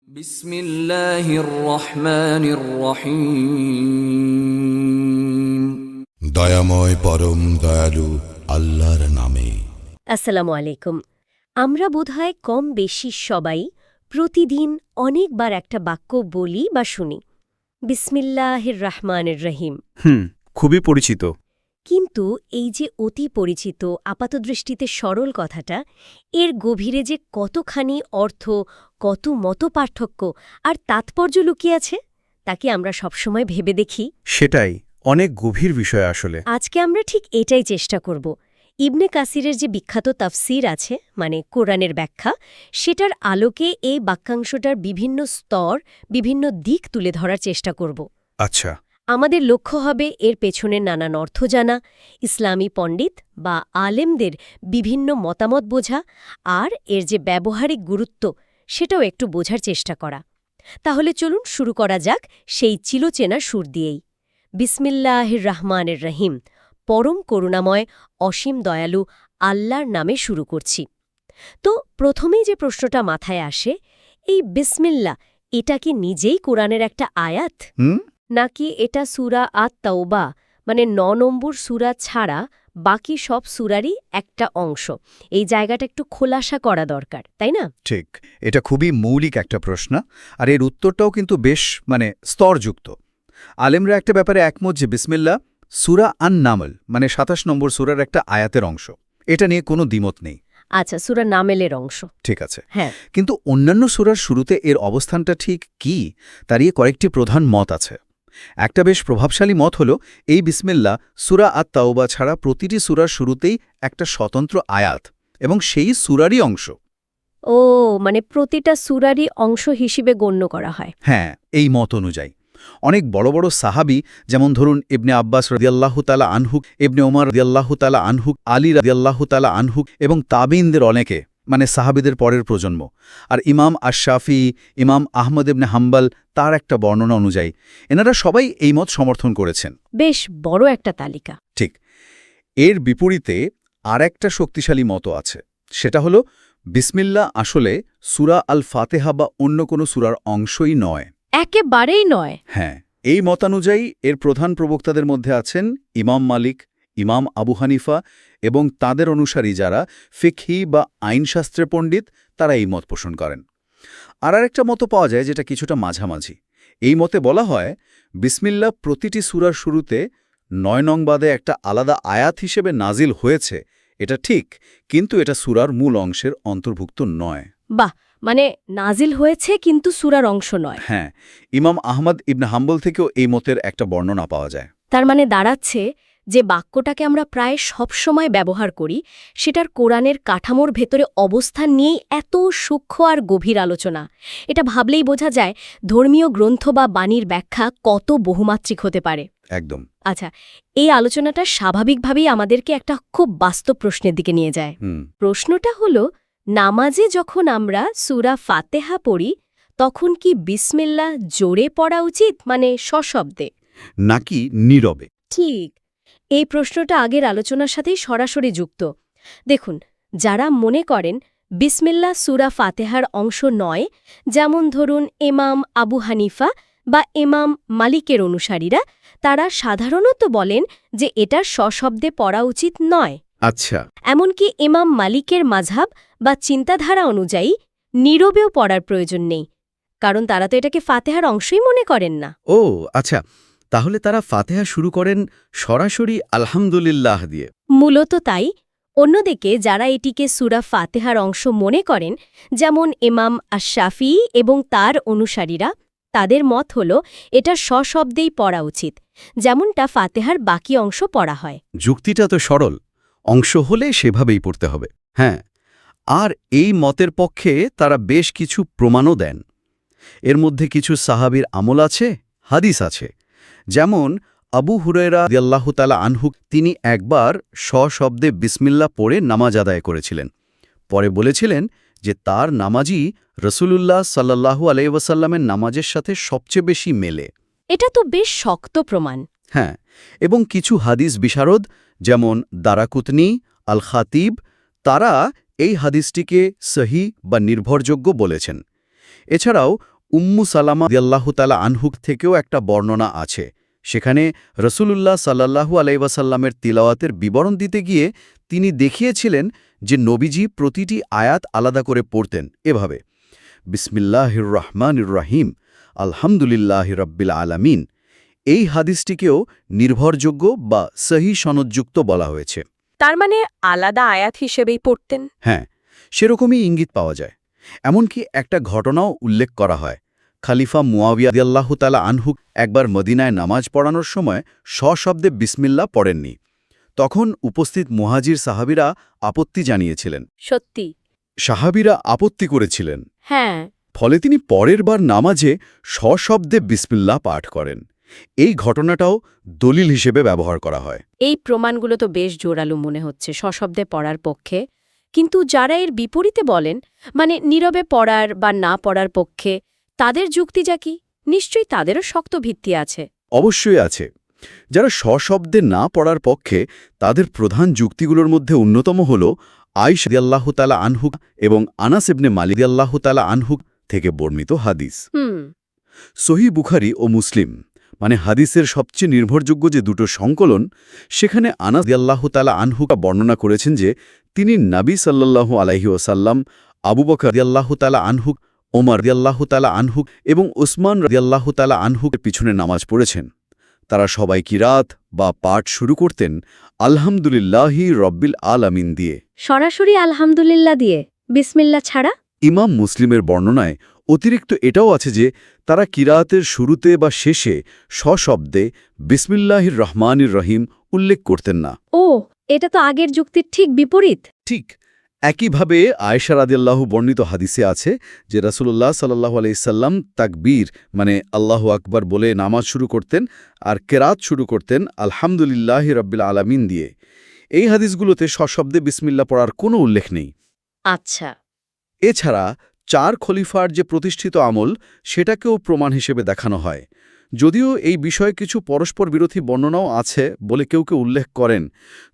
বিসমিল্লাহির রহমানির রহিম। দয়াময় পরম দয়ালু আল্লাহর নামে। আসসালামু আলাইকুম। আমরা বোধহয় কম বেশি সবাই প্রতিদিন অনেকবার একটা বাক্য বলি বা শুনি, বিসমিল্লাহির রহমানির রহিম। খুবই পরিচিত। কিন্তু এই যে অতি পরিচিত আপাতদৃষ্টিতে সরল কথাটা, এর গভীরে যে কতখানি অর্থ, কত মতপার্থক্য আর তাৎপর্য লুকিয়ে আছে, তা কি আমরা সবসময় ভেবে দেখি? সেটাই অনেক গভীর বিষয় আসলে। আজকে আমরা ঠিক এটাই চেষ্টা করব। ইবনে কাসিরের যে বিখ্যাত তাফসির আছে, মানে কোরআনের ব্যাখ্যা, সেটার আলোকে এই বাক্যাংশটার বিভিন্ন স্তর, বিভিন্ন দিক তুলে ধরার চেষ্টা করব। আচ্ছা, আমাদের লক্ষ্য হবে এর পেছনের নানান অর্থ জানা, ইসলামী পণ্ডিত বা আলেমদের বিভিন্ন মতামত বোঝা, আর এর যে ব্যবহারিক গুরুত্ব সেটাও একটু বোঝার চেষ্টা করা। তাহলে চলুন শুরু করা যাক সেই চিরচেনা সুর দিয়েই। বিসমিল্লাহির রহমানির রহিম, পরম করুণাময় অসীম দয়ালু আল্লাহর নামে শুরু করছি। তো প্রথমেই যে প্রশ্নটা মাথায় আসে, এই বিসমিল্লাহ, এটা কি নিজেই কোরআনের একটা আয়াত, নাকি এটা সূরা আত-তাওবা মানে ৯ নম্বর সূরা ছাড়া বাকি সব সূরারই একটা অংশ? এই জায়গাটা একটু খোলাসা করা দরকার, তাই না? ঠিক। এটা খুবই মৌলিক একটা প্রশ্ন, আর এর উত্তরটাও কিন্তু বেশ স্তরযুক্ত। আলেমরা একটা ব্যাপারে একমত যে বিসমিল্লাহ সূরা আন-নামল মানে ২৭ নম্বর সূরার একটা আয়াতের অংশ। এটা নিয়ে কোনো দ্বিমত নেই। আচ্ছা, সূরা নামেলের অংশ। ঠিক আছে, হ্যাঁ। কিন্তু অন্যান্য সূরার শুরুতে এর অবস্থানটা ঠিক কি, তার নিয়ে কয়েকটি প্রধান মত আছে। একটা বেশ প্রভাবশালী মত হল এই বিসমিল্লাহ সূরা আত-তাওবা ছাড়া প্রতিটি সূরার শুরুতেই একটা স্বতন্ত্র আয়াত এবং সেই সূরারই অংশ। ও, মানে প্রতিটা সূরারই অংশ হিসেবে গণ্য করা হয়। হ্যাঁ, এই মত অনুযায়ী অনেক বড় বড় সাহাবী, যেমন ধরুন ইবনে আব্বাস রাদিয়াল্লাহু তাআলা আনহু, ইবনে ওমর রাদিয়াল্লাহু তাআলা আনহু, আলী রাদিয়াল্লাহু তাআলা আনহু এবং তাবিঈনদের অনেকে, মানে সাহাবীদের পরের প্রজন্ম, আর ইমাম আশ-শাফি, ইমাম আহমদ ইবনে হাম্বল, তার একটা বর্ণনা অনুযায়ী এনারা সবাই এই মত সমর্থন করেছেন। বেশ বড় একটা তালিকা। ঠিক। এর বিপরীতে আর একটা শক্তিশালী মত আছে, সেটা হলো বিসমিল্লাহ আসলে সূরা আল ফাতেহা বা অন্য কোনো সূরার অংশই নয়। একেবারেই নয়। হ্যাঁ, এই মতানুযায়ী এর প্রধান প্রবক্তাদের মধ্যে আছেন ইমাম মালিক, ইমাম আবু হানিফা এবং তাদের অনুসারী যারা ফিকহি বা আইনশাস্ত্রে পণ্ডিত, তারা এই মত পোষণ করেন। আর আরেকটা মত পাওয়া যায় যেটা কিছুটা মাঝামাঝি। এই মতে বলা হয় বিসমিল্লাহ প্রতিটি সূরার শুরুতে ৯ নং বাদে একটা আলাদা আয়াত হিসেবে নাজিল হয়েছে, এটা ঠিক, কিন্তু এটা সূরার মূল অংশের অন্তর্ভুক্ত নয়। বাহ, মানে নাজিল হয়েছে কিন্তু সূরার অংশ নয়। হ্যাঁ, ইমাম আহমদ ইবনে হাম্বল থেকেও এই মতের একটা বর্ণনা পাওয়া যায়। তার মানে দাঁড়াচ্ছে যে বাক্যটাকে আমরা প্রায় সবসময় ব্যবহার করি, সেটার কোরআনের কাঠামোর ভেতরে অবস্থান নিয়েই এত সূক্ষ্ম আর গভীর আলোচনা। এটা ভাবলেই বোঝা যায় ধর্মীয় গ্রন্থ বা বাণীর ব্যাখ্যা কত বহুমাত্রিক হতে পারে। একদম। আচ্ছা, এই আলোচনাটা স্বাভাবিকভাবেই আমাদেরকে একটা খুব বাস্তব প্রশ্নের দিকে নিয়ে যায়। প্রশ্নটা হলো, নামাজে যখন আমরা সূরা ফাতেহা পড়ি, তখন কি বিসমিল্লাহ জোরে পড়া উচিত, মানে সশব্দে, নাকি নীরবে? ঠিক। এই প্রশ্নটা আগের আলোচনার সাথেই সরাসরি যুক্ত। দেখুন, যারা মনে করেন বিসমিল্লাহ সূরা ফাতেহার অংশ নয়, যেমন ধরুন ইমাম আবু হানিফা বা ইমাম মালিকের অনুসারীরা, তারা সাধারণত বলেন যে এটা সশব্দে পড়া উচিত নয়। আচ্ছা। এমনকি ইমাম মালিকের মাযহাব বা চিন্তাধারা অনুযায়ী নীরবেও পড়ার প্রয়োজন নেই, কারণ তারা তো এটাকে ফাতেহার অংশই মনে করেন না। ও আচ্ছা, তাহলে তারা ফাতেহা শুরু করেন সরাসরি আলহামদুলিল্লাহ দিয়ে। মূলত তাই। অন্যদিকে যারা এটিকে সূরা ফাতেহার অংশ মনে করেন, যেমন ইমাম আশ-শাফি এবং তার অনুসারীরা, তাদের মত হল এটা সশব্দেই পড়া উচিত, যেমনটা ফাতেহার বাকি অংশ পড়া হয়। যুক্তিটা তো সরল, অংশ হলে সেভাবেই পড়তে হবে। হ্যাঁ, আর এই মতের পক্ষে তারা বেশ কিছু প্রমাণও দেন। এর মধ্যে কিছু সাহাবীর আমল আছে, হাদিস আছে। যেমন আবু হুরায়রা রাদিয়াল্লাহু তাআলা আনহু, তিনি একবার সশব্দে বিসমিল্লাহ পড়ে নামাজ আদায় করেছিলেন। পরে বলেছিলেন যে তার নামাজই রাসূলুল্লাহ সাল্লাল্লাহু আলাইহি ওয়াসাল্লামের নামাজের সাথে সবচেয়ে বেশি মেলে। এটা তো বেশ শক্ত প্রমাণ। হ্যাঁ, এবং কিছু হাদিস বিশারদ যেমন দারাকুতনি, আল খাতিব, তারা এই হাদিসটিকে সহিহ বা নির্ভরযোগ্য বলেছেন। এছাড়াও উম্মু সালামা রাদিয়াল্লাহু তাআলা আনহু থেকেও একটা বর্ণনা আছে। সেখানে রাসূলুল্লাহ সাল্লাল্লাহু আলাইহি ওয়াসাল্লামের তিলাওয়াতের বিবরণ দিতে গিয়ে তিনি দেখিয়েছিলেন যে নবীজি প্রতিটি আয়াত আলাদা করে পড়তেন এভাবে: বিসমিল্লাহির রহমানির রহিম, আলহামদুলিল্লাহি রাব্বিল আলামিন। এই হাদিসটিকেও নির্ভরযোগ্য বা সহিহ সনদযুক্ত বলা হয়েছে। তার মানে আলাদা আয়াত হিসেবেই পড়তেন। হ্যাঁ, সেরকমই ইঙ্গিত পাওয়া যায়। এমনকি একটা ঘটনাও উল্লেখ করা হয়। খলিফা মুয়াবিয়া রাদিয়াল্লাহু তাআলা আনহু একবার মদিনায় নামাজ পড়ানোর সময় সশব্দে বিসমিল্লাহ পড়েননি। তখন উপস্থিত মুহাজির সাহাবীরা আপত্তি জানিয়েছিলেন। সত্যি? সাহাবীরা আপত্তি করেছিলেন। হ্যাঁ। ফলে তিনি পরের বার নামাজে সশব্দে বিসমিল্লাহ পাঠ করেন। এই ঘটনাটাও দলিল হিসেবে ব্যবহার করা হয়। এই প্রমাণগুলো তো বেশ জোরালো মনে হচ্ছে সশব্দে পড়ার পক্ষে। কিন্তু যারা এর বিপরীতে বলেন, মানে নীরবে পড়ার বা না পড়ার পক্ষে, তাদের যুক্তি যা কি? নিশ্চয়ই তাদেরও শক্ত ভিত্তি আছে। অবশ্যই আছে। যারা সশব্দে না পড়ার পক্ষে, তাদের প্রধান যুক্তিগুলোর মধ্যে অন্যতম হল আয়েশা রাদিয়াল্লাহু তাআলা আনহু এবং আনাস ইবনে মালিক রাদিয়াল্লাহু তাআলা আনহু থেকে বর্ণিত হাদিস। সহিহ বুখারী ও মুসলিম, মানে হাদিসের সবচেয়ে নির্ভরযোগ্য যে দুটো সংকলন, সেখানে আনাস রাদিয়াল্লাহু তাআলা আনহু বর্ণনা করেছেন যে তিনি নবী সাল্লাল্লাহু আলাইহি ওয়াসাল্লাম, আবু বকর রাদিয়াল্লাহু তাআলা আনহু, ওমর রাদিয়াল্লাহু তাআলা আনহু এবং উসমান রাদিয়াল্লাহু তাআলা আনহুর পিছনে নামাজ পড়েছেন। তারা সবাই কিরাত বা পাঠ শুরু করতেন আলহামদুলিল্লাহি রব্বিল আলামিন দিয়ে। সরাসরি আলহামদুলিল্লাহ দিয়ে, বিসমিল্লাহ ছাড়া? ইমাম মুসলিমের বর্ণনায় অতিরিক্ত এটাও আছে যে তারা কিরাতের শুরুতে বা শেষে সশব্দে বিসমিল্লাহির রহমানির রহিম উল্লেখ করতেন না। ও, এটা তো আগের যুক্তির ঠিক বিপরীত। ঠিক একইভাবে আয়েশা রাদিয়াল্লাহু বর্ণিত হাদিসে আছে যে রাসূলুল্লাহ সাল্লাল্লাহু আলাইহি সাল্লাম তাকবীর মানে আল্লাহু আকবার বলে নামাজ শুরু করতেন আর কেরাত শুরু করতেন আলহামদুলিল্লাহি রাব্বিল আলামিন দিয়ে। এই হাদিসগুলোতে সশব্দে বিসমিল্লাহ পড়ার কোনো উল্লেখ নেই। আচ্ছা। এছাড়া 4 খলিফার যে প্রতিষ্ঠিত আমল, সেটাকেও প্রমাণ হিসেবে দেখানো হয়। যদিও এই বিষয়ে কিছু পরস্পর বিরোধী বর্ণনাও আছে বলে কেউ কেউ উল্লেখ করেন,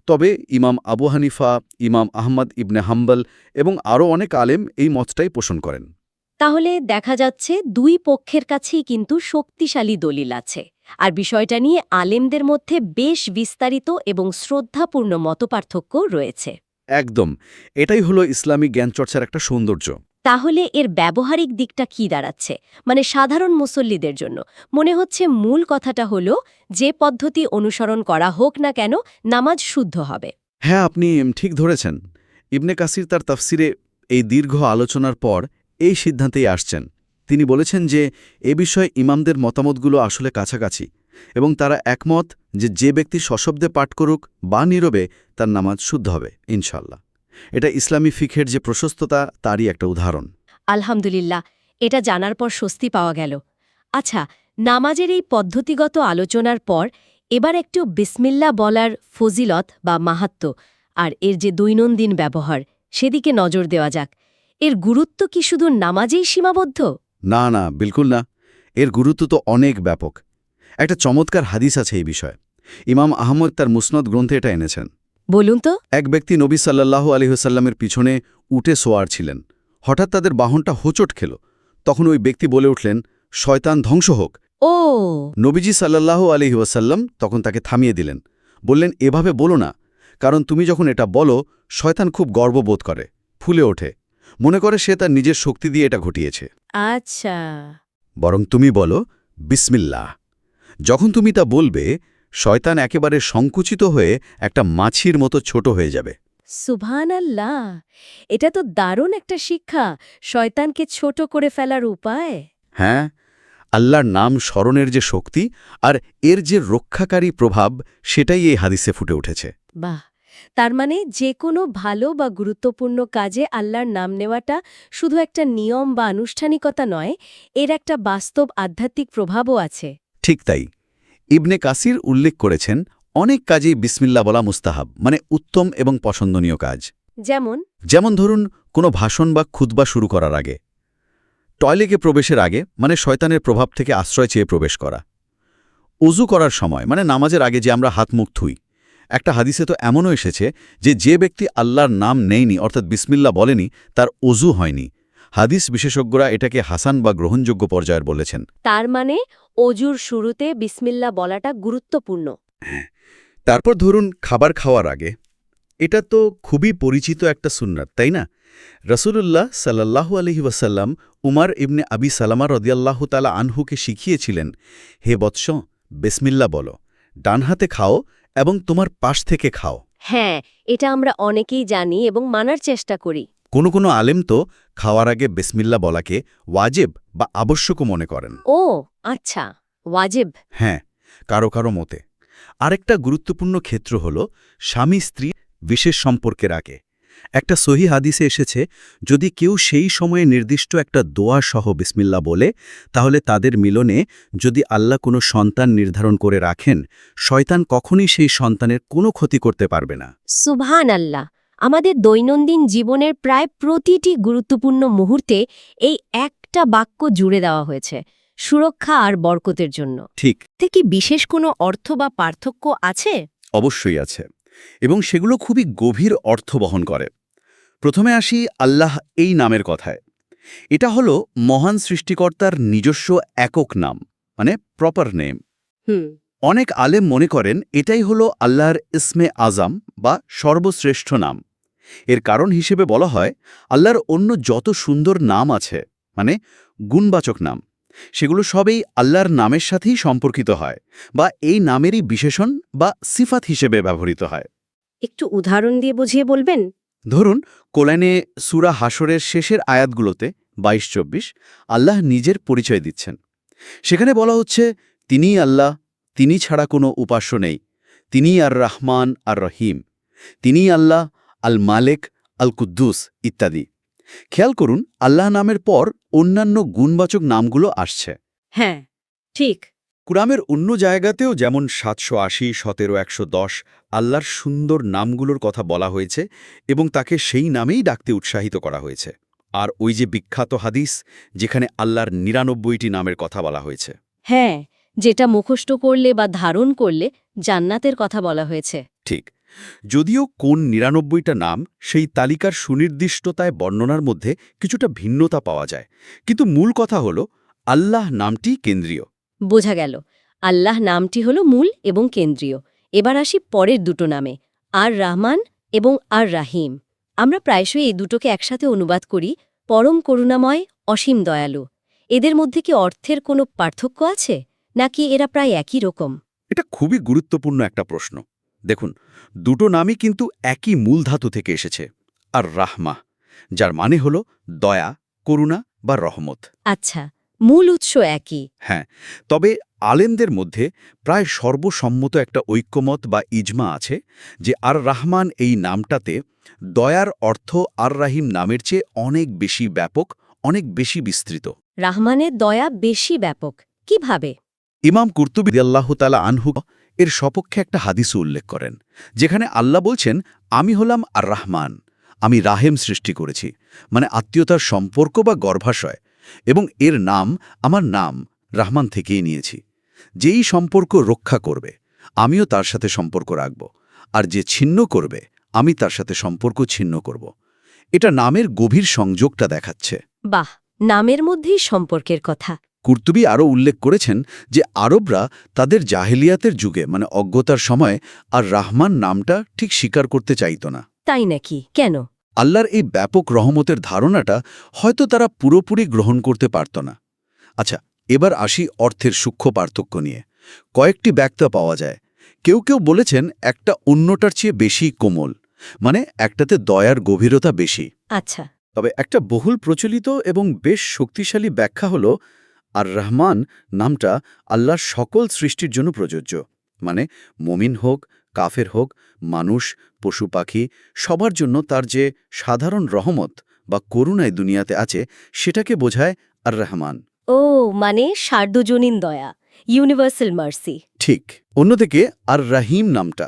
তবে ইমাম আবু হানিফা, ইমাম আহমদ ইবনে হাম্বল এবং আরও অনেক আলেম এই মতটাই পোষণ করেন। তাহলে দেখা যাচ্ছে দুই পক্ষের কাছেই কিন্তু শক্তিশালী দলিল আছে, আর বিষয়টা নিয়ে আলেমদের মধ্যে বেশ বিস্তারিত এবং শ্রদ্ধাপূর্ণ মতপার্থক্য রয়েছে। একদম, এটাই হলো ইসলামী জ্ঞানচর্চার একটা সৌন্দর্য। তাহলে এর ব্যবহারিক দিকটা কি দাঁড়াচ্ছে, মানে সাধারণ মুসল্লিদের জন্য? মনে হচ্ছে মূল কথাটা হলো যে পদ্ধতি অনুসরণ করা হোক না কেন, নামাজ শুদ্ধ হবে। হ্যাঁ, আপনি ঠিক ধরেছেন। ইবনে কাসির তার তাফসিরে এই দীর্ঘ আলোচনার পর এই সিদ্ধান্তেই আসছেন। তিনি বলেছেন যে এ বিষয়ে ইমামদের মতামতগুলো আসলে কাছাকাছি এবং তারা একমত যে যে ব্যক্তি সশব্দে পাঠ করুক বা নীরবে তার নামাজ শুদ্ধ হবে ইনশাল্লাহ। এটা ইসলামী ফিকহের যে প্রশস্ততা তারই একটা উদাহরণ। আলহামদুলিল্লাহ, এটা জানার পর স্বস্তি পাওয়া গেল। আচ্ছা, নামাজের এই পদ্ধতিগত আলোচনার পর এবার একটু বিসমিল্লাহ বলার ফজিলত বা মাহাত্ম্য আর এর যে দৈনন্দিন ব্যবহার, সেদিকে নজর দেওয়া যাক। এর গুরুত্ব কি শুধু নামাজেই সীমাবদ্ধ? না না, বিলকুল না। এর গুরুত্ব তো অনেক ব্যাপক। একটা চমৎকার হাদিস আছে এই বিষয়ে। ইমাম আহমদ তার মুসনদ গ্রন্থে এটা এনেছেন। বলুন তো। এক ব্যক্তি নবী সাল্লাল্লাহু আলাইহি ওয়াসাল্লামের পিছনে উঠে সোয়ার ছিলেন। হঠাৎ তাদের বাহনটা হোঁচট খেল। তখন ওই ব্যক্তি বলে উঠলেন, শয়তান ধ্বংস হোক। ও! নবীজি সাল্লাল্লাহু আলাইহি ওয়াসাল্লাম তখন তাকে থামিয়ে দিলেন। বললেন, এভাবে বলো না, কারণ তুমি যখন এটা বলো শয়তান খুব গর্ববোধ করে, ফুলে ওঠে, মনে করে সে তার নিজের শক্তি দিয়ে এটা ঘটিয়েছে। আচ্ছা। বরং তুমি বলো বিসমিল্লাহ। যখন তুমি তা বলবে, শয়তান একেবারে সংকুচিত হয়ে একটা মাছির মতো ছোট হয়ে যাবে। সুবহানাল্লাহ! এটা তো দারুণ একটা শিক্ষা, শয়তানকে ছোট করে ফেলার উপায়। হ্যাঁ, আল্লাহর নাম স্মরণের যে শক্তি আর এর যে রক্ষাকারী প্রভাব, সেটাই এই হাদিসে ফুটে উঠেছে। বাহ! তার মানে যে কোনো ভালো বা গুরুত্বপূর্ণ কাজে আল্লাহর নাম নেওয়াটা শুধু একটা নিয়ম বা আনুষ্ঠানিকতা নয়, এর একটা বাস্তব আধ্যাত্মিক প্রভাবও আছে। ঠিক তাই। ইবনে কাসির উল্লেখ করেছেন অনেক কাজেই বিসমিল্লাহ বলা মুস্তাহাব, মানে উত্তম এবং পছন্দনীয় কাজ। যেমন ধরুন কোনো ভাষণ বা খুতবা শুরু করার আগে, টয়লেটে প্রবেশের আগে, মানে শয়তানের প্রভাব থেকে আশ্রয় চেয়ে প্রবেশ করা, ওযু করার সময়, মানে নামাজের আগে যে আমরা হাত মুখ ধুই। একটা হাদিসে তো এমনও এসেছে যে যে ব্যক্তি আল্লাহর নাম নেয়নি, অর্থাৎ বিসমিল্লাহ বলেনি, তার ওযু হয়নি। হাদিস বিশেষজ্ঞরা এটাকে হাসান বা গ্রহণযোগ্য পর্যায়ের বলেছেন। তার মানে অজুর শুরুতে বিসমিল্লা বলাটা গুরুত্বপূর্ণ। তারপর ধরুন খাবার খাওয়ার আগে, এটা তো খুবই পরিচিত একটা সুন্নাত, তাই না? রাসূলুল্লাহ সাল্লাল্লাহু আলাইহি ওয়াসাল্লাম উমার ইবনে আবি সালামা রাদিয়াল্লাহু তাআলা আনহুকে শিখিয়েছিলেন, হে বৎস, বিসমিল্লাহ বলো, ডান হাতে খাও এবং তোমার পাশ থেকে খাও। হ্যাঁ, এটা আমরা অনেকেই জানি এবং মানার চেষ্টা করি। কোনো আলেম তো খাওয়ার আগে বিসমিল্লাহ বলাকে ওয়াজিব বা আবশ্যকও মনে করেন। ও আচ্ছা, ওয়াজিব। হ্যাঁ, কারো মতে। আরেকটা গুরুত্বপূর্ণ ক্ষেত্র হল স্বামী স্ত্রী বিশেষ সম্পর্কের আগে। একটা সহিহ হাদিসে এসেছে, যদি কেউ সেই সময়ে নির্দিষ্ট একটা দোয়া সহ বিসমিল্লাহ বলে, তাহলে তাদের মিলনে যদি আল্লাহ কোনো সন্তান নির্ধারণ করে রাখেন, শয়তান কখনই সেই সন্তানের কোনো ক্ষতি করতে পারবে না। সুবহানাল্লাহ। আমাদের দৈনন্দিন জীবনের প্রায় প্রতিটি গুরুত্বপূর্ণ মুহূর্তে এই একটা বাক্য জুড়ে দেওয়া হয়েছে, সুরক্ষা আর বরকতের জন্য। ঠিক, এতে কি বিশেষ কোনো অর্থ বা পার্থক্য আছে? অবশ্যই আছে, এবং সেগুলো খুবই গভীর অর্থ বহন করে। প্রথমে আসি আল্লাহ এই নামের কথায়। এটা হলো মহান সৃষ্টিকর্তার নিজস্ব একক নাম, মানে প্রপার নেম। অনেক আলেম মনে করেন এটাই হলো আল্লাহর ইসমে আজম বা সর্বশ্রেষ্ঠ নাম। এর কারণ হিসেবে বলা হয়, আল্লাহর অন্য যত সুন্দর নাম আছে, মানে গুণবাচক নাম, সেগুলো সবই আল্লাহর নামের সাথেই সম্পর্কিত হয় বা এই নামেরই বিশেষণ বা সিফাত হিসেবে ব্যবহৃত হয়। একটু উদাহরণ দিয়ে বুঝিয়ে বলবেন? ধরুন, কোরআনে সূরা হাশরের শেষের আয়াতগুলোতে ২২-২৪ আল্লাহ নিজের পরিচয় দিচ্ছেন। সেখানে বলা হচ্ছে, তিনিই আল্লাহ, তিনি ছাড়া কোনো উপাস্য নেই, তিনিই আর রহমান আর রহিম, তিনিই আল্লাহ, আল মালেক, আল কুদ্দুস ইত্যাদি। খেয়াল করুন, আল্লাহ নামের পর অন্যান্য গুণবাচক নামগুলো আসছে। হ্যাঁ, ঠিক। কুরআনের অন্য জায়গাতেও যেমন ৭৮০, ১৭, ১১০ আল্লাহর সুন্দর নামগুলোর কথা বলা হয়েছে এবং তাকে সেই নামেই ডাকতে উৎসাহিত করা হয়েছে। আর ওই যে বিখ্যাত হাদিস যেখানে আল্লাহর ৯৯টি নামের কথা বলা হয়েছে। হ্যাঁ, যেটা মুখস্থ করলে বা ধারণ করলে জান্নাতের কথা বলা হয়েছে। ঠিক, যদিও কোন ৯৯টা নাম সেই তালিকার সুনির্দিষ্টতায় বর্ণনার মধ্যে কিছুটা ভিন্নতা পাওয়া যায়, কিন্তু মূল কথা হল আল্লাহ নামটি কেন্দ্রীয়। বোঝা গেল, আল্লাহ নামটি হল মূল এবং কেন্দ্রীয়। এবার আসি পরের দুটো নামে, আর রহমান এবং আর রাহিম। আমরা প্রায়শই এই দুটোকে একসাথে অনুবাদ করি পরম করুণাময়, অসীম দয়ালু। এদের মধ্যে কি অর্থের কোনো পার্থক্য আছে, নাকি এরা প্রায় একই রকম? এটা খুবই গুরুত্বপূর্ণ একটা প্রশ্ন। দেখুন, দুটো নামই কিন্তু একই মূল ধাতু থেকে এসেছে, আর রাহমা, যার মানে হল দয়া, করুণা বা রহমত। আচ্ছা, মূল উৎস একই। হ্যাঁ, তবে আলেমদের মধ্যে প্রায় সর্বসম্মত একটা ঐক্যমত বা ইজমা আছে যে আর রাহমান এই নামটাতে দয়ার অর্থ আর রাহিম নামের চেয়ে অনেক বেশি ব্যাপক, অনেক বেশি বিস্তৃত। রাহমানের দয়া বেশি ব্যাপক কিভাবে? ইমাম কুরতুবী রাদিয়াল্লাহু তাআলা আনহু এর সপক্ষে একটা হাদিসও উল্লেখ করেন, যেখানে আল্লাহ বলছেন, আমি হলাম আর রাহমান, আমি রাহেম সৃষ্টি করেছি, মানে আত্মীয়তার সম্পর্ক বা গর্ভাশয়, এবং এর নাম আমার নাম রাহমান থেকেই নিয়েছি। যেই সম্পর্ক রক্ষা করবে আমিও তার সাথে সম্পর্ক রাখব, আর যে ছিন্ন করবে আমি তার সাথে সম্পর্ক ছিন্ন করব। এটা নামের গভীর সংযোগটা দেখাচ্ছে। বাহ, নামের মধ্যেই সম্পর্কের কথা। কুরতুবী আরও উল্লেখ করেছেন যে আরবরা তাদের জাহেলিয়াতের যুগে, মানে অজ্ঞতার সময়, আর রাহমান নামটা ঠিক স্বীকার করতে চাইত না। তাই নাকি? কেন? আল্লাহর এই ব্যাপক রহমতের ধারণাটা হয়তো তারা পুরোপুরি গ্রহণ করতে পারত না। আচ্ছা, এবার আসি অর্থের সূক্ষ্ম পার্থক্য নিয়ে। কয়েকটি ব্যাখ্যা পাওয়া যায়। কেউ বলেছেন একটা অন্যটার চেয়ে বেশি কোমল, মানে একটাতে দয়ার গভীরতা বেশি। আচ্ছা, তবে একটা বহুল প্রচলিত এবং বেশ শক্তিশালী ব্যাখ্যা হল আর রহমান নামটা আল্লাহর সকল সৃষ্টির জন্য প্রযোজ্য, মানে মুমিন হোক, কাফের হোক, মানুষ, পশু পাখি, সবার জন্য তার যে সাধারণ রহমত বা করুণায় দুনিয়াতে আছে সেটাকে বোঝায় আর রহমান। ও মানে সার্বজনীন দয়া, ইউনিভার্সাল মার্সি। ঠিক। অন্যদিকে আর রাহিম নামটা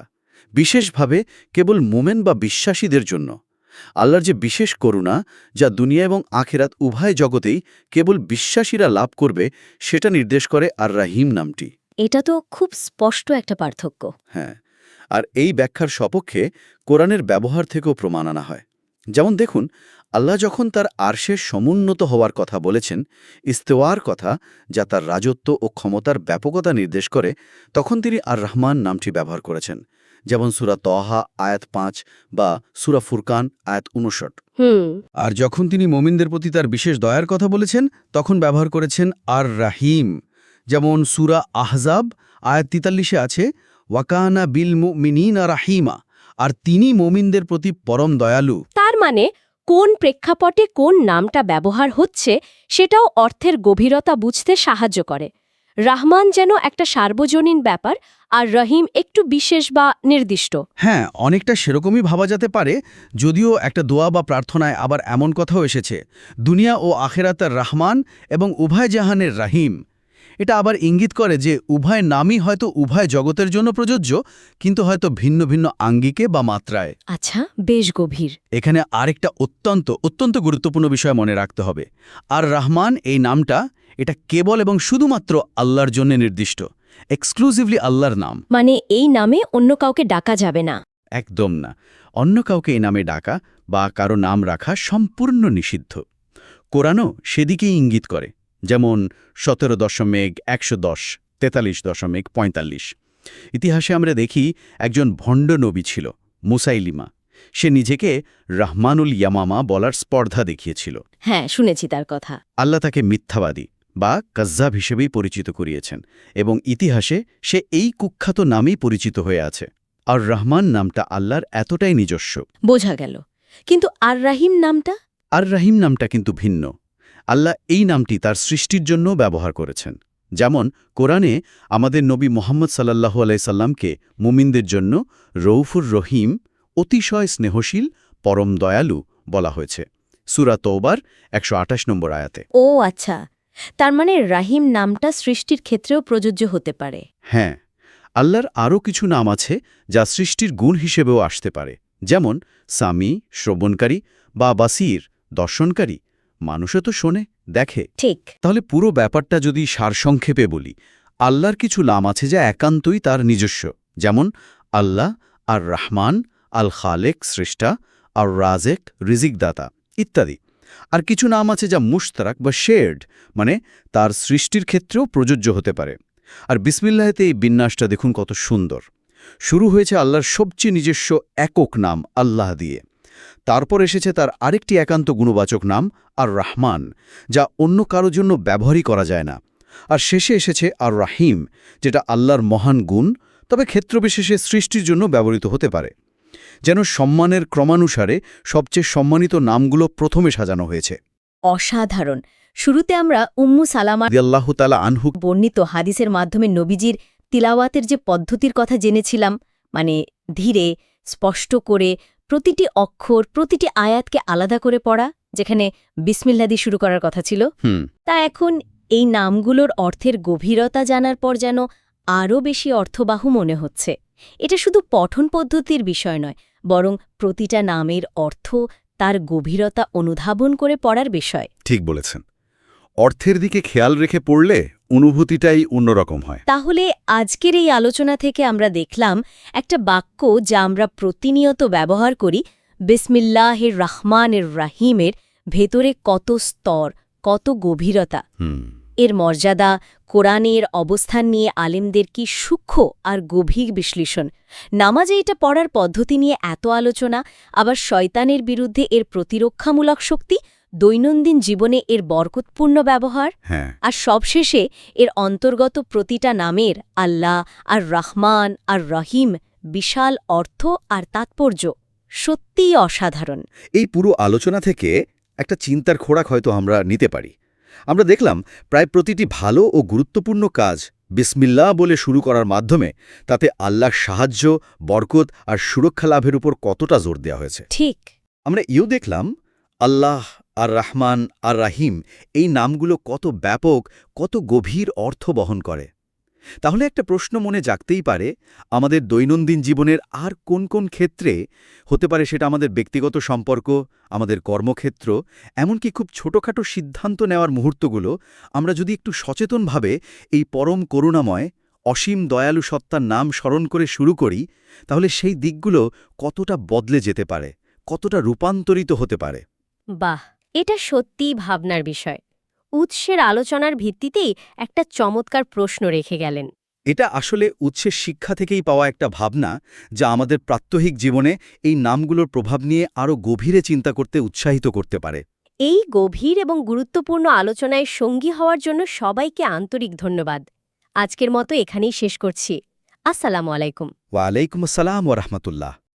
বিশেষভাবে কেবল মোমেন বা বিশ্বাসীদের জন্য। আল্লাহর যে বিশেষ করুণা, যা দুনিয়া এবং আখিরাত উভয় জগতেই কেবল বিশ্বাসীরা লাভ করবে, সেটা নির্দেশ করে আর রাহিম নামটি। এটা তো খুব স্পষ্ট একটা পার্থক্য। হ্যাঁ, আর এই ব্যাখ্যার সপক্ষে কোরআনের ব্যবহার থেকেও প্রমাণ আনা হয়। যেমন দেখুন, আল্লাহ যখন তার আরশের সমুন্নত হওয়ার কথা বলেছেন, ইস্তেওয়ার কথা, যা তার রাজত্ব ও ক্ষমতার ব্যাপকতা নির্দেশ করে, তখন তিনি আর রহমান নামটি ব্যবহার করেছেন, যেমন সূরা তহা আয়াত ৫ বা সূরা ফুরকান আয়াত ৫৯। আর যখন তিনি মোমিনদের প্রতি তার বিশেষ দয়ার কথা বলেছেন, তখন ব্যবহার করেছেন আর রাহিম, যেমন সূরা আহজাব আয়াত ৪৩ আছে, ওয়াকানা বিল মুমিনিনা রাহিমা, আর তিনি মোমিনদের প্রতি পরম দয়ালু। তার মানে কোন প্রেক্ষাপটে কোন নামটা ব্যবহার হচ্ছে সেটাও অর্থের গভীরতা বুঝতে সাহায্য করে। রাহমান যেন একটা সার্বজনীন ব্যাপার, আর রহিম একটু বিশেষ বা নির্দিষ্ট। হ্যাঁ, অনেকটা সেরকমই ভাবা যেতে পারে, যদিও একটা দোয়া বা প্রার্থনায় আবার এমন কথাও এসেছে, দুনিয়া ও আখেরাতের রহমান এবং উভয় জাহানের রাহিম। এটা আবার ইঙ্গিত করে যে উভয় নামই হয়তো উভয় জগতের জন্য প্রযোজ্য, কিন্তু হয়তো ভিন্ন ভিন্ন আঙ্গিকে বা মাত্রায়। আচ্ছা, বেশ গভীর। এখানে আরেকটা অত্যন্ত গুরুত্বপূর্ণ বিষয় মনে রাখতে হবে। আর রহমান এই নামটা, এটা কেবল এবং শুধুমাত্র আল্লাহর জন্য নির্দিষ্ট, এক্সক্লুসিভলি আল্লাহর নাম। মানে এই নামে অন্য কাউকে ডাকা যাবে না? একদম না। অন্য কাউকে এই নামে ডাকা বা কারো নাম রাখা সম্পূর্ণ নিষিদ্ধ। কোরআনও সেদিকেই ইঙ্গিত করে, যেমন 17.110, 43.45। ইতিহাসে আমরা দেখি একজন ভণ্ড নবী ছিল, মুসাইলিমা। সে নিজেকে রহমানুল ইয়ামামা বলার স্পর্ধা দেখিয়েছিল। হ্যাঁ, শুনেছি তার কথা। আল্লাহ তাকে মিথ্যাবাদী বা কাজ্জাব হিসেবেই পরিচিত করিয়েছেন, এবং ইতিহাসে সে এই কুখ্যাত নামেই পরিচিত হয়ে আছে। আর রহমান নামটা আল্লাহর এতটাই নিজস্ব। বোঝা গেল। কিন্তু আর রাহিম নামটা? আর রাহিম নামটা কিন্তু ভিন্ন। আল্লাহ এই নামটি তার সৃষ্টির জন্য ব্যবহার করেছেন। যেমন কোরআনে আমাদের নবী মুহাম্মদ সাল্লাল্লাহু আলাইহি সাল্লামকে মুমিনদের জন্য রউফুর রহিম, অতিশয় স্নেহশীল, পরম দয়ালু বলা হয়েছে, সূরা তওবার ১২৮ নম্বর আয়াতে। ও আচ্ছা, তার মানে রাহিম নামটা সৃষ্টির ক্ষেত্রেও প্রযোজ্য হতে পারে। হ্যাঁ, আল্লাহর আরও কিছু নাম আছে যা সৃষ্টির গুণ হিসেবেও আসতে পারে, যেমন সামি, শ্রবণকারী, বা বাসির, দর্শনকারী। মানুষও তো শোনে, দেখে। ঠিক। তাহলে পুরো ব্যাপারটা যদি সারসংক্ষেপে বলি, আল্লাহর কিছু নাম আছে যা একান্তই তার নিজস্ব, যেমন আল্লাহ আর রহমান, আল খালেক স্রষ্টা, আর রাজেক রিজিকদাতা ইত্যাদি। আর কিছু নাম আছে যা মুশতারাক বা শেয়ার্ড, মানে তার সৃষ্টির ক্ষেত্রেও প্রযোজ্য হতে পারে। আর বিসমিল্লাহতে এই বিন্যাসটা দেখুন কত সুন্দর। শুরু হয়েছে আল্লাহর সবচেয়ে নিজস্ব একক নাম আল্লাহ দিয়ে, তারপর এসেছে তার আরেকটি একান্ত গুণবাচক নাম আর রহমান, যা অন্য কারো জন্য ব্যবহারই করা যায় না। আর শেষে এসেছে আর রাহিম, যেটা আল্লাহর মহান গুণ, তবে ক্ষেত্রবিশেষে সৃষ্টির জন্য ব্যবহৃত হতে পারে। যেন সম্মানের ক্রমানুসারে সবচেয়ে সম্মানিত নামগুলো প্রথমে সাজানো হয়েছে। অসাধারণ। শুরুতে আমরা উম্মু সালামা রাদিয়াল্লাহু তাআলা আনহু বর্ণিত হাদিসের মাধ্যমে নবীজির তিলাওয়াতের যে পদ্ধতির কথা জেনেছিলাম, মানে ধীরে, স্পষ্ট করে প্রতিটি অক্ষর, প্রতিটি আয়াতকে আলাদা করে পড়া, যেখানে বিসমিল্লাহ দিয়ে শুরু করার কথা ছিল। তা এখন এই নামগুলোর অর্থের গভীরতা জানার পর যেন আরও বেশি অর্থবাহু মনে হচ্ছে। এটা শুধু পঠন পদ্ধতির বিষয় নয়, বরং প্রতিটা নামের অর্থ, তার গভীরতা অনুধাবন করে পড়ার বিষয়। ঠিক বলেছেন। অর্থের দিকে খেয়াল রেখে পড়লে অনুভূতিটাই অন্যরকম হয়। তাহলে আজকের এই আলোচনা থেকে আমরা দেখলাম একটা বাক্য যা আমরা প্রতিনিয়ত ব্যবহার করি, বিসমিল্লাহির রহমানির রাহিমের ভেতরে কত স্তর, কত গভীরতা। এর মর্যাদা, কোরআনের অবস্থান নিয়ে আলেমদের কি সূক্ষ্ম আর গভীর বিশ্লেষণ। নামাজে এটা পড়ার পদ্ধতি নিয়ে এত আলোচনা, আবার শয়তানের বিরুদ্ধে এর প্রতিরক্ষামূলক শক্তি, দৈনন্দিন জীবনে এর বরকতপূর্ণ ব্যবহার, আর সবশেষে এর অন্তর্গত প্রতিটা নামের আল্লাহ আর রহমান আর রহিম বিশাল অর্থ আর তাৎপর্য সত্যিই অসাধারণ। এই পুরো আলোচনা থেকে একটা চিন্তার খোরাক হয়তো আমরা নিতে পারি। আমরা দেখলাম প্রায় প্রতিটি ভালো ও গুরুত্বপূর্ণ কাজ বিসমিল্লাহ বলে শুরু করার মাধ্যমে তাতে আল্লাহর সাহায্য, বরকত আর সুরক্ষা লাভের উপর কতটা জোর দেওয়া হয়েছে। ঠিক। আমরা ইও দেখলাম আল্লাহ আর রহমান আর রাহিম এই নামগুলো কত ব্যাপক, কত গভীর অর্থ বহন করে। তাহলে একটা প্রশ্ন মনে জাগতেই পারে, আমাদের দৈনন্দিন জীবনের আর কোন কোন ক্ষেত্রে হতে পারে, সেটা আমাদের ব্যক্তিগত সম্পর্ক, আমাদের কর্মক্ষেত্র, এমনকি খুব ছোটখাটো সিদ্ধান্ত নেওয়ার মুহূর্তগুলো আমরা যদি একটু সচেতনভাবে এই পরম করুণাময়, অসীম দয়ালু সত্তার নাম স্মরণ করে শুরু করি, তাহলে সেই দিকগুলো কতটা বদলে যেতে পারে, কতটা রূপান্তরিত হতে পারে। বাহ, এটা সত্যিই ভাবনার বিষয়। উৎসের আলোচনার ভিত্তিতেই একটা চমৎকার প্রশ্ন রেখে গেলেন। এটা আসলে উৎসের শিক্ষা থেকেই পাওয়া একটা ভাবনা, যা আমাদের প্রাত্যহিক জীবনে এই নামগুলোর প্রভাব নিয়ে আরও গভীরে চিন্তা করতে উৎসাহিত করতে পারে। এই গভীর এবং গুরুত্বপূর্ণ আলোচনায় সঙ্গী হওয়ার জন্য সবাইকে আন্তরিক ধন্যবাদ। আজকের মতো এখানেই শেষ করছি। আসসালামু আলাইকুম। ওয়ালাইকুম আসসালাম ওয়া রাহমাতুল্লাহ।